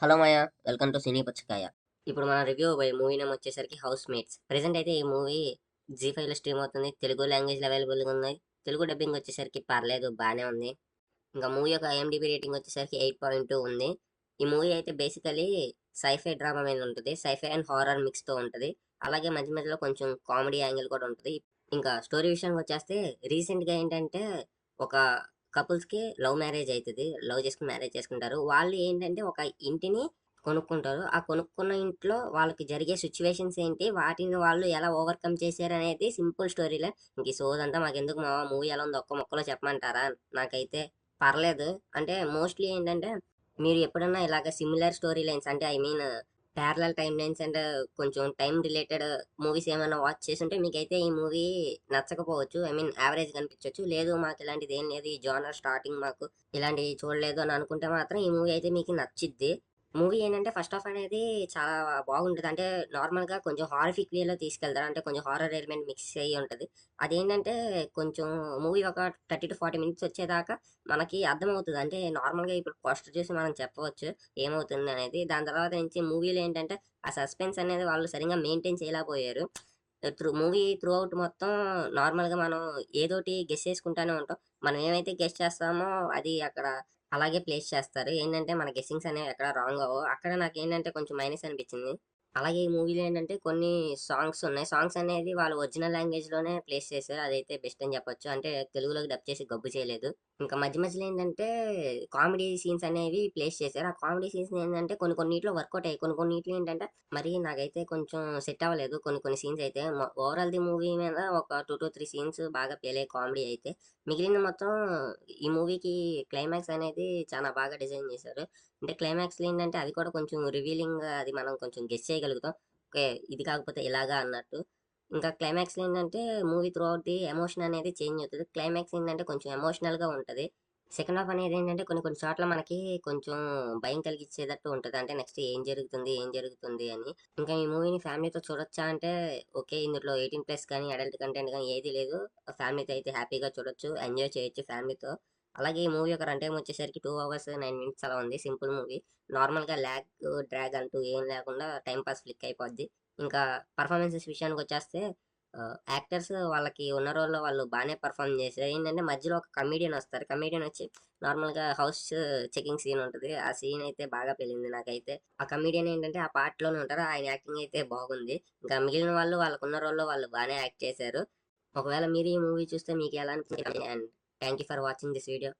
Hello Maya, welcome to cine Puchakaya. ఇప్పుడు మన review movie name వచ్చేసరికి హౌస్ మేట్స్. ప్రెసెంట్ అయితే ఈ మూవీ జీ5లో స్ట్రీమ్ అవుతుంది. తెలుగు లాంగ్వేజ్లో అవైలబుల్గా ఉంది. తెలుగు డబ్బింగ్ వచ్చేసరికి పర్లేదు, బాగానే ఉంది. ఇంకా మూవీ యొక్క ఐఎండిబి రేటింగ్ వచ్చేసరికి 8.2 ఉంది. ఈ మూవీ అయితే బేసికలీ సైఫై డ్రామా మీద ఉంటుంది. సైఫై అండ్ హారర్ మిక్స్తో ఉంటుంది. అలాగే మధ్య మధ్యలో కొంచెం కామెడీ యాంగిల్ కూడా ఉంటుంది. ఇంకా స్టోరీ విషయానికి వచ్చేస్తే రీసెంట్గా ఏంటంటే ఒక కపుల్స్కి లవ్ మ్యారేజ్ అవుతుంది. లవ్ చేసుకుని మ్యారేజ్ చేసుకుంటారు. వాళ్ళు ఏంటంటే ఒక ఇంటిని కొనుక్కుంటారు. ఆ కొనుక్కున్న ఇంట్లో వాళ్ళకి జరిగే సిచ్యువేషన్స్ ఏంటి, వాటిని వాళ్ళు ఎలా ఓవర్కమ్ చేశారు అనేది సింపుల్ స్టోరీలే. ఇంక ఈ సోదంతా మాకెందుకు, మా మూవీ ఎలా ఉందో ఒక్క ముక్కలో చెప్పమంటారా? నాకైతే పర్లేదు. అంటే మోస్ట్లీ ఏంటంటే మీరు ఎప్పుడన్నా ఇలాగ సిమిలర్ స్టోరీ లైన్స్, అంటే I mean parallel time lines and కొంచెం టైం రిలేటెడ్ మూవీస్ ఏమైనా వాచ్ చేస్తుంటే మీకైతే ఈ మూవీ నచ్చకపోవచ్చు. ఐ మీన్ యావరేజ్ కనిపించవచ్చు. లేదు మాకు ఇలాంటిది ఏం లేదు, ఈ జానర్ స్టార్టింగ్ మాకు ఇలాంటివి చూడలేదు అని అనుకుంటే మాత్రం ఈ మూవీ అయితే మీకు నచ్చిద్ది. మూవీ ఏంటంటే ఫస్ట్ హాఫ్ అనేది చాలా బాగుంటుంది. అంటే నార్మల్గా కొంచెం హారిఫిక్ వేలో తీసుకెళ్తారు. అంటే కొంచెం హారర్ ఎలిమెంట్ మిక్స్ అయ్యి ఉంటుంది. అదేంటంటే కొంచెం మూవీ ఒక 30 to 40 minutes వచ్చేదాకా మనకి అర్థమవుతుంది. అంటే నార్మల్గా ఇప్పుడు ఫస్ట్ చూసి మనం చెప్పవచ్చు ఏమవుతుంది అనేది. దాని తర్వాత నుంచి మూవీలో ఏంటంటే ఆ సస్పెన్స్ అనేది వాళ్ళు సరిగ్గా మెయింటైన్ చేయలేకపోయారు. మూవీ త్రూ అవుట్ మొత్తం నార్మల్గా మనం ఏదోటి గెస్ చేసుకుంటానే ఉంటాం. మనం ఏమైతే గెస్ చేస్తామో అది అక్కడ అలాగే ప్లేస్ చేస్తారు. ఏంటంటే మన గెస్సింగ్స్ అనేవి ఎక్కడ రాంగ్ అవ్వవు. అక్కడ నాకేంటంటే కొంచెం మైనస్ అనిపించింది. అలాగే ఈ మూవీలో ఏంటంటే కొన్ని సాంగ్స్ ఉన్నాయి. సాంగ్స్ అనేది వాళ్ళు ఒరిజినల్ లాంగ్వేజ్‌లోనే ప్లేస్ చేశారు. అదైతే బెస్ట్ అని చెప్పొచ్చు. అంటే తెలుగులోకి డబ్ చేసి గబ్బు చేయలేదు. ఇంకా మధ్య మధ్యలో ఏంటంటే కామెడీ సీన్స్ అనేవి ప్లేస్ చేశారు. ఆ కామెడీ సీన్స్ ఏంటంటే కొన్ని కొన్నిట్లో వర్కౌట్ అయ్యాయి. కొన్ని కొన్నిట్లో ఏంటంటే మరి నాకైతే కొంచెం సెట్ అవ్వలేదు. కొన్ని కొన్ని సీన్స్ అయితే ఓవరాల్ ది మూవీ మీద ఒక 2 to 3 సీన్స్ బాగా పేలాయి కామెడీ అయితే. మిగిలింది మొత్తం ఈ మూవీకి క్లైమాక్స్ అనేది చాలా బాగా డిజైన్ చేశారు. అంటే క్లైమాక్స్‌లో ఏంటంటే అది కూడా కొంచెం రివీలింగ్‌గా అది మనం కొంచెం గెస్ చేయగలుగుతాం. ఓకే. ఇది కాకపోతే ఇలాగా అన్నట్టు. ఇంకా క్లైమాక్స్‌లో ఏంటంటే movie through out the emotion అనేది చేంజ్ అవుతది. క్లైమాక్స్ ఏంటంటే కొంచెం ఎమోషనల్‌గా ఉంటది. సెకండ్ హాఫ్ అనేది ఏంటంటే కొన్ని కొన్ని చోట్ల మనకి కొంచెం భయం కలిగించేటట్టు ఉంటది. అంటే నెక్స్ట్ ఏం జరుగుతుంది? ఏం జరుగుతుంది? అని. ఇంకా ఈ మూవీని ఫ్యామిలీతో చూడొచ్చా అంటే ఓకే. ఇందులో 18+ కానీ, అడల్ట్ కంటెంట్ గానీ ఏది లేదు. ఫ్యామిలీతో అయితే హ్యాపీగా చూడొచ్చు. ఎంజాయ్ చేయొచ్చు ఫ్యామిలీతో. అలాగే ఈ మూవీ యొక్క రన్ టైమ్ వచ్చేసరికి 2 hours 9 minutes అలా ఉంది. Simple movie. నార్మల్‌గా డ్రాగ్ అంటూ ఏం లేకుండా టైమ్ పాస్ ఫ్లిక్ అయిపోద్ది. ఇంకా పర్ఫార్మెన్సెస్ విషయానికొచ్చేస్తే యాక్టర్స్ వాళ్ళకి ఉన్న రోల్‌లో వాళ్ళు బానే పెర్ఫార్మ్ చేశారు. ఏంటంటే మధ్యలో ఒక కమెడియన్ వస్తారు. కమెడియన్ వచ్చి నార్మల్‌గా హౌస్ చెకింగ్ సీన్ ఉంటది. ఆ సీన్ అయితే బాగా పేలింది నాకైతే. ఆ కమెడియన్ ఏంటంటే ఆ పార్ట్‌లోనే ఉంటారు. ఆయన యాక్టింగ్ అయితే బాగుంది. ఇంకా మిగిలిన వాళ్ళు వాళ్ళకున్న రోల్‌లో వాళ్ళు బానే యాక్ట్ చేశారు. ఒకవేళ మీరు ఈ మూవీ చూస్తే మీకు ఎలా అనిపించింది? And thank you for watching this video.